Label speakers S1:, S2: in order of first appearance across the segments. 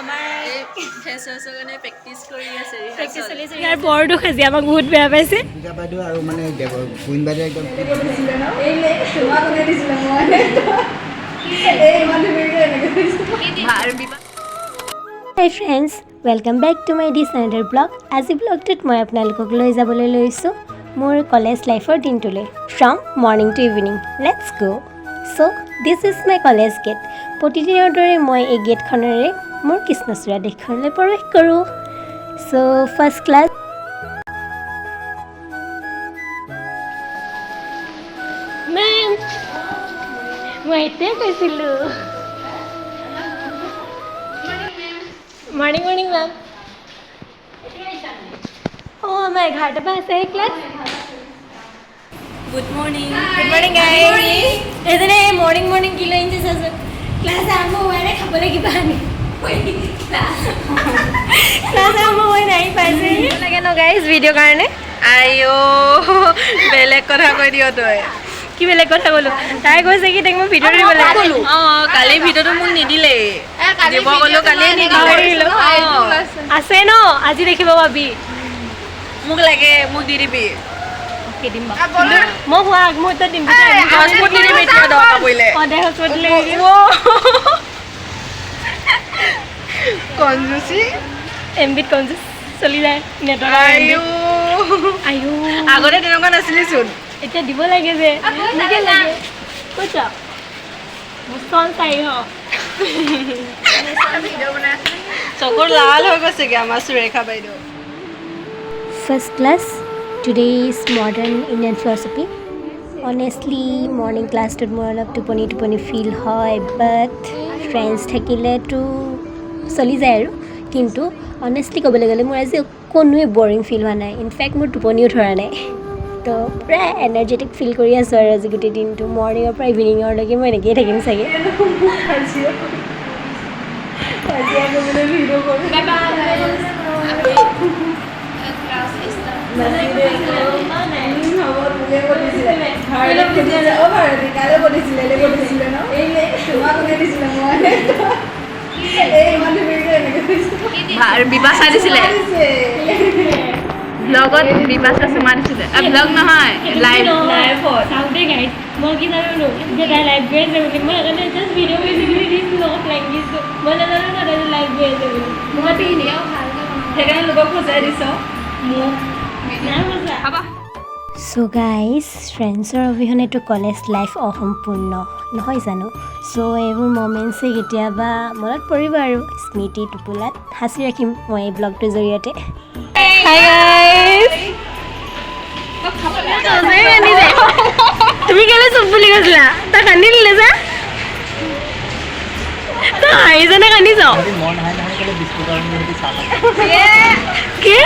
S1: আমাৰ ফেচাছৰ কাৰণে প্ৰেক্টিচ কৰি আছে
S2: প্ৰেক্টিচ চলিছে ইয়াৰ বৰটো খাজি আমাক বহুত বেয়া পাইছে
S3: পূজা বাইদেউ আৰু মানে কুইন বাইদেউ একদম
S2: hi friends welcome back to my this another blog আজি ব্লগটোত মই আপোনালোকক লৈ যাবলৈ লৈছোঁ মোৰ কলেজ লাইফৰ দিনটোলৈ from morning to evening let's go' so' this is my college gate প্ৰতিদিনৰ দৰে মই এই গেটখনেৰে মোৰ কৃষ্ণচূড়া দেশখনলৈ প্ৰৱেশ কৰোঁ চ' ফাৰ্ষ্ট ক্লাছ মেম মই এতিয়া কৈছিলোঁ মৰ্ণিং মৰ্ণিং মেম অঁ আমাৰ 11টাৰ পৰা আছে ক্লাছ
S1: গুড মৰ্ণিং
S2: গাইজ এজনে মৰ্ণিং মৰ্ণিং কি লৈ আহিছে চাচোন ক্লাছ আৰম্ভ হোৱা নাই খাবলৈ কিবা আনি ক্লাছ আৰম্ভ হৈ নাই পাইছে লাগে ন গাইজ ভিডিঅ' কাৰণে
S1: আইঅ বেলেগ কথা কৈ দিয় তই
S2: কি বেলেগ কথা ক'লো তাই কৈছে কি তাইক মই ভিডিঅ' দিব লাগে
S1: অঁ কালি ভিডিঅ'টো মোক নিদিলেই দিব ক'লো কালিয়ে নিদিলে
S2: আছে ন আজি দেখিব পাবি
S1: মোক লাগে মোক দি দিবি
S2: দিম মই হোৱা আগমুহূৰ্তত দিম
S1: হটস্পট নিদিবি এতিয়া দৰকাৰ পৰিলে
S2: সদায় হটস্পট দিলে
S1: কনজুচি
S2: এমবিত কনজুচ চলি যায় নেটৰ আয়ো
S1: আগতে তেনেকুৱা নাছিলিচোন
S2: এতিয়া দিব লাগে যে লাগে লাগে কৈছ মুচন চাই
S1: চকুৰ লাল হৈ গৈছেগে আমাৰ সুৰেখা বাইদেউ
S2: First class, today is modern Indian philosophy. Honestly, morning class to more of tuponi feel high, but friends থাকিলেতো চলি যায় আৰু কিন্তু honestly ক'বলৈ গ'লে মোৰ আজি কোনোৱে বৰিং ফিল হোৱা নাই ইনফেক্ট মোৰ টোপনিও ধৰা নাই তো পুৰা এনাৰ্জেটিক ফিল কৰি আছোঁ আৰু আজি গোটেই দিনটো মৰ্ণিঙৰ পৰা ইভিনিঙৰলৈকে মই এনেকৈয়ে থাকিম চাগে
S1: বিপাশা দিছিলে ব্লগত বিপাশা চুমা দিছিলে ব্লগ নহয় লাইভ
S2: চাওঁতে গাইজ মই কি জানো যে তাই লাইভ গৈ আছে বুলি মই সেইকাৰণে জাষ্ট ভিডিঅ' বেচিকেলি দিছোঁ লগত লাইক দিছোঁ মই নাজানো ন তাই লাইভ গৈ আছে বুলি মই এনেও ভাল
S1: সেইকাৰণে লোকক খোজাই দিছ
S2: চ' গাইজ ফ্ৰেণ্ডছৰ অবিহনেতো কলেজ লাইফ অসম্পূৰ্ণ নহয় জানো চ' এইবোৰ মমেণ্টছে কেতিয়াবা মনত পৰিব আৰু স্মৃতি টোপোলাত সাঁচি ৰাখিম মই এই ব্লগটোৰ জৰিয়তে হাই গাইজ তুমি কেলৈ চব বুলি কৈছিলা তই কান্দি দিলে যা তই হাঁহিজনে কান্দিছ কি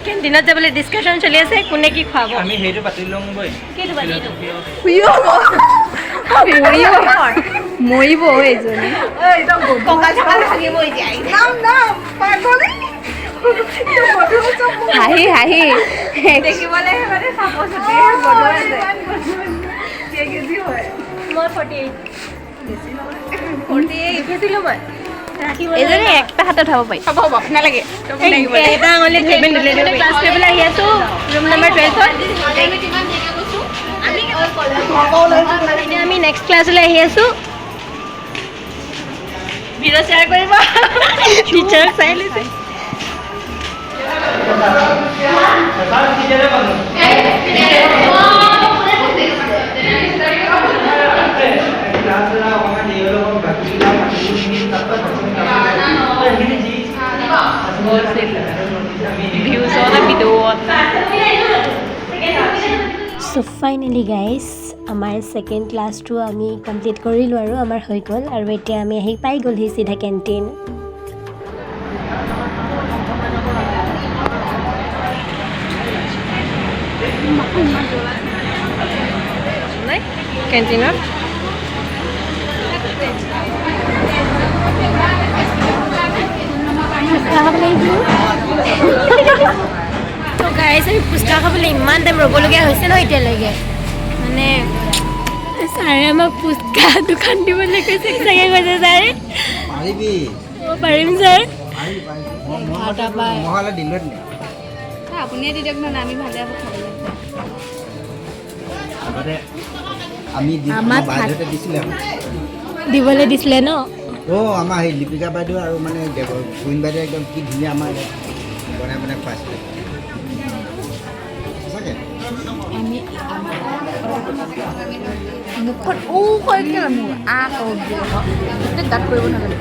S2: কেণ্টিনত যাবলৈ ডিছকাশ্যন চলি আছে কোনে কি খুৱাব
S3: আমি সেইটো পাতি লওঁ বৈ
S1: মৰিব এইজনী হাঁহি হাঁহি দেখিবলৈ
S2: মই 48 দেখিছিলোঁ মই
S1: এইজনী একটা হাতে উঠাব পাৰি হ'ব হ'ব নালাগে
S2: এটা আঙুলি ধৰিব দিলে ক্লাছ কৰিবলৈ আহি আছোঁ ৰুম নম্বৰ 12ত আমি নেক্সট ক্লাছলৈ আহি আছোঁ
S1: ভিডিঅ' শ্বেয়াৰ কৰিব
S2: টিচাৰক চাই লৈছে চ' ফাইনেলি গাইজ আমাৰ ছেকেণ্ড ক্লাছটো আমি কমপ্লিট কৰিলোঁ আৰু আমাৰ হৈ গ'ল আৰু এতিয়া আমি আহি পাই গ'লহি চিধা কেণ্টিন কেণ্টিনত তো গাইজ আমি ফুচকা খাবলৈ ইমান টাইম ৰ'বলগীয়া হৈছে ন এতিয়ালৈকে মানে ছাৰে আমাক ফুচকা দোকান দিবলৈ কৈছে চাগে কৈছে ছাৰে
S3: পাৰিবি
S2: পাৰিম ছাৰ
S3: মহালে দিলোঁ নে
S1: আপুনিয়ে দি দিয়ক নহ'লে আমি ভালে হ'ব খাবলৈ
S3: আগতে আমি বাইদেউহঁতে দিছিলে
S2: দিবলৈ দিছিলে ন
S3: আমাৰ সেই লিপিকা বাইদেউ আৰু মানে কুইন বাইদেউ একদম কি ধুনীয়া আমাৰ বনাই বনাই খুৱাইছিলে সঁচাকৈ
S1: মুখত কৈ কেলে মোৰ দাঁত কৰিব নালাগে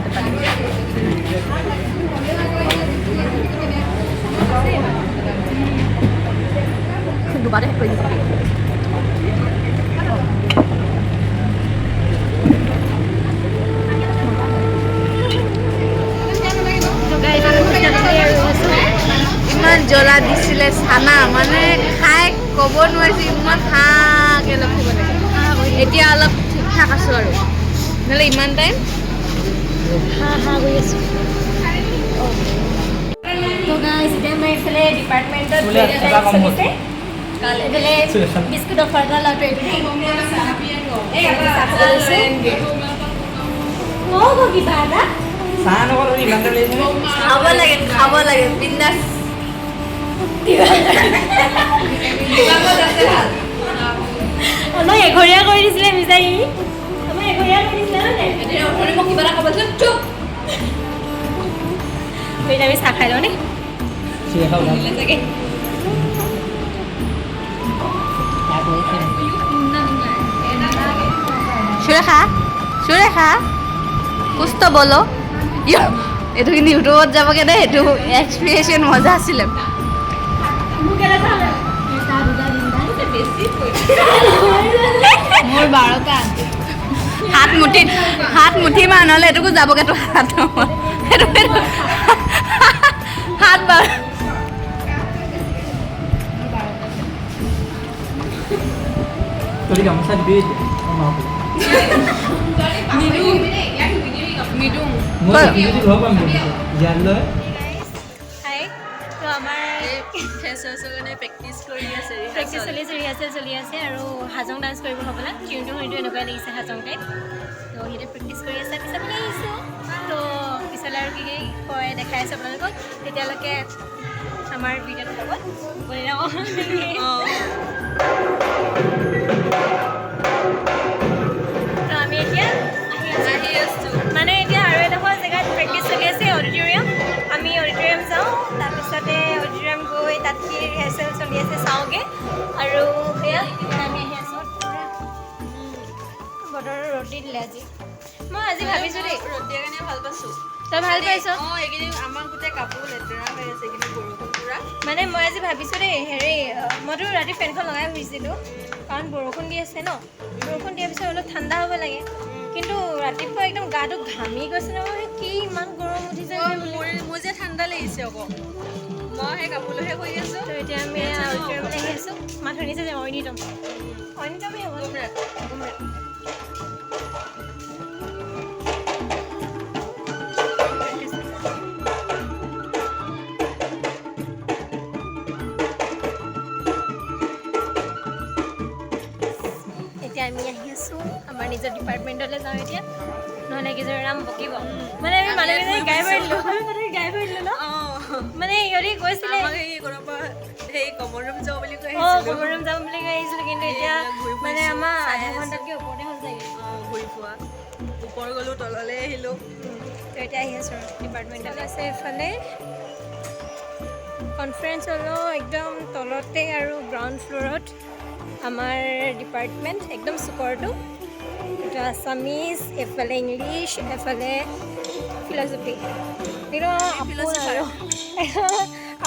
S1: দুবাৰে শেষ কৰি দিছোঁ ইমান জ্বলা দিছিলে চানা মানে খাই ক'ব নোৱাৰিছোঁ ইমান হাঁহকৈ লখিব লাগে এতিয়া অলপ ঠিক ঠাক আছোঁ আৰু নহ'লে ইমান টাইম
S2: হাঁহ গৈ আছোঁ তো গাইছ এতিয়া মই এইফালে ডিপাৰ্টমেণ্টত এইফালে বিস্কুট অফাৰ এটা লওঁতে কিবা এটা
S1: খাব লাগে বিন্দাছ
S2: আমাক এঘৰীয়া কৰি দিছিলে মিছাই আমাক এঘৰীয়া কৰি দিছিলে
S1: মোক কিবা এটা খাব চুপ
S2: আমি চাহ খাই লওঁ নে চাগে
S1: সুৰেখা কুছ তো বলো এইটো কিন্তু ইউটিউবত যাবগৈ দেই এইটো এক্সপ্ৰিয়েশ্যন মজা আছিলে মোৰ 12টা হাত মুঠি মান হ'লে এইটোকো যাবগৈ তো হাত বাৰ প্ৰেক্টিচ চলি আছে আৰু হাজং ডান্স কৰিব হ'বলা টিউনটো হয়তো এনেকুৱাই লাগিছে হাজং টাইপ তো সিহঁতে প্ৰেক্টিচ কৰি আছে পিছত মানে আহিছোঁ তো পিছলৈ আৰু কি কি কয় দেখাই আছে আপোনালোকক তেতিয়ালৈকে আমাৰ ভিডিঅ'টো লগত বনি যাওঁ তো আমি এতিয়া আহি আছোঁ মানে এতিয়া আৰু এডোখৰ জেগাত প্ৰেক্টিচ চলি আছে অডিটৰিয়াম আমি অডিটৰিয়াম যাওঁ তাৰপিছতে অডিটৰিয়াম গৈ তাত কি ৰিহাৰ্চেল চলি আছে চাওঁগৈ আৰু সেয়া আমি আহি আছোঁ বতৰৰ ৰ'দ দি দিলে আজি মই আজি ভাবিছোঁ দেই ৰ'দ দিয়াৰ কাৰণে ভাল পাইছোঁ
S2: তই ভাল পাইছ
S1: এইকেইদিন আমাৰ গোটেই কাপোৰ লেতেৰা হৈ আছে এইকেইদিন বৰষুণ পূৰা
S2: মানে মই আজি ভাবিছোঁ দেই হেৰি মইতো ৰাতি ফেনখন লগাই শুইছিলোঁ কাৰণ বৰষুণ দি আছে ন বৰষুণ দিয়াৰ পিছত অলপ ঠাণ্ডা হ'ব লাগে কিন্তু ৰাতিপুৱা একদম গাটো ঘামি গৈছে নহয় কি ইমান গৰম উঠিছে
S1: মোৰ যে ঠাণ্ডা লাগিছে আকৌ মই সেই কাপোৰ লৈহে শুই আছোঁ
S2: তো এতিয়া আমি অডিটৰিয়ামলৈ আহি আছোঁ মাত শুনিছে যে অইনিতম অইনিতমেই হ'ব গুমৰাট এতিয়া আমি আহি আছোঁ আমাৰ নিজৰ ডিপাৰ্টমেণ্টলৈ যাওঁ এতিয়া নহ'লে কেইজনৰাম বকিব মানে আমি মানুহকেইজনী গাই পৰিলোঁ ন মানে সিহঁতি কৈছিলে
S1: কমন ৰুম যাওঁ বুলি কৈ
S2: কমন ৰুম যাম বুলি কৈ আহিছিলোঁ কিন্তু এতিয়া মানে আমাৰ আধা ঘণ্টাতকৈ ওপৰতে হ'ল চাগে
S1: ঘূৰি ফুৰা ওপৰ গ'লোঁ তললৈ আহিলোঁ
S2: তো এতিয়া আহি আছোঁ ডিপাৰ্টমেণ্টলৈ আছে এইফালে কনফাৰেঞ্চ হলো একদম তলতে আৰু গ্ৰাউণ্ড ফ্ল'ৰত আমাৰ ডিপাৰ্টমেণ্ট একদম চুকৰটো এইটো আছামিজ এফালে ইংলিছ এফালে ফিল'চফি কিন্তু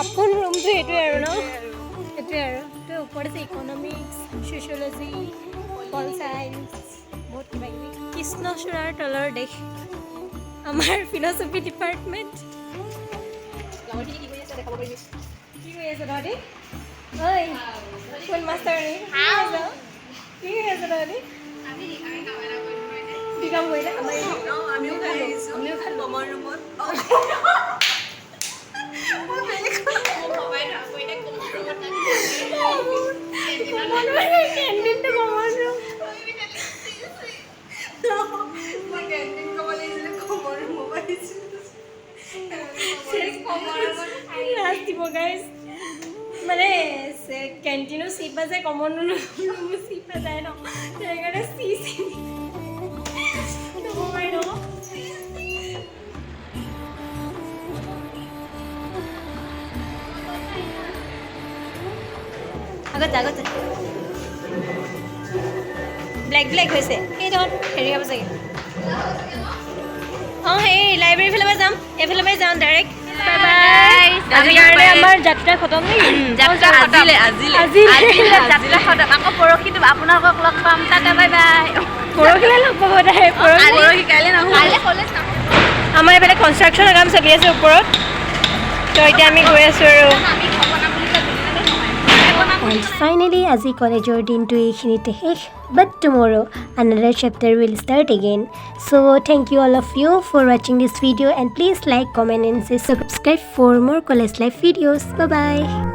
S2: আপোন ৰুমটো এইটোৱে আৰু ন সেইটোৱে আৰু তো ওপৰত আছে ইকনমিক্স ছ'চিয়লজি পল চায়েন্স বহুত কিবা কিবি কৃষ্ণচূড়াৰ তলৰ দেশ আমাৰ ফিল'চফি ডিপাৰ্টমেণ্ট কি কৰি আছে তহঁতি ঐ কোন মাষ্টাৰনী কি কৰি আছে তহঁতি কি কাম কৰিলে
S1: আমিও খালোঁ কমন ৰুমত কেণ্টিনো চিপা যায় কমন ৰুমো চিপা যায় ন সেইকাৰণে চি নহয় ন আগত ব্লেক হৈছে এই ধৰ হেৰি হ'ব চাগে অঁ সেই লাইব্ৰেৰী ফালৰ পৰা যাম এইফালৰ পৰাই যাওঁ ডাইৰেক্ট বাই বাই আজিৰ কাৰণে আমাৰ যাত্ৰা খতম
S4: যাত্ৰা খতম আকৌ পৰহিটো আপোনালোকক লগ পাম টাটা বাই বাই
S1: পৰহিলৈ লগ পাব তাই
S4: পৰহি কাইলৈ নহয় কলেজ
S1: আমাৰ এইফালে কনষ্ট্ৰাকশ্যনৰ কাম চলি আছে ওপৰত তো এতিয়া আমি গৈ আছোঁ আৰু
S2: And finally, আজি কলেজৰ দিনটো এইখিনিতে শেষ but tomorrow another chapter will start again. So thank you all of you for watching this video and please like, comment and subscribe for more college life videos. Bye bye.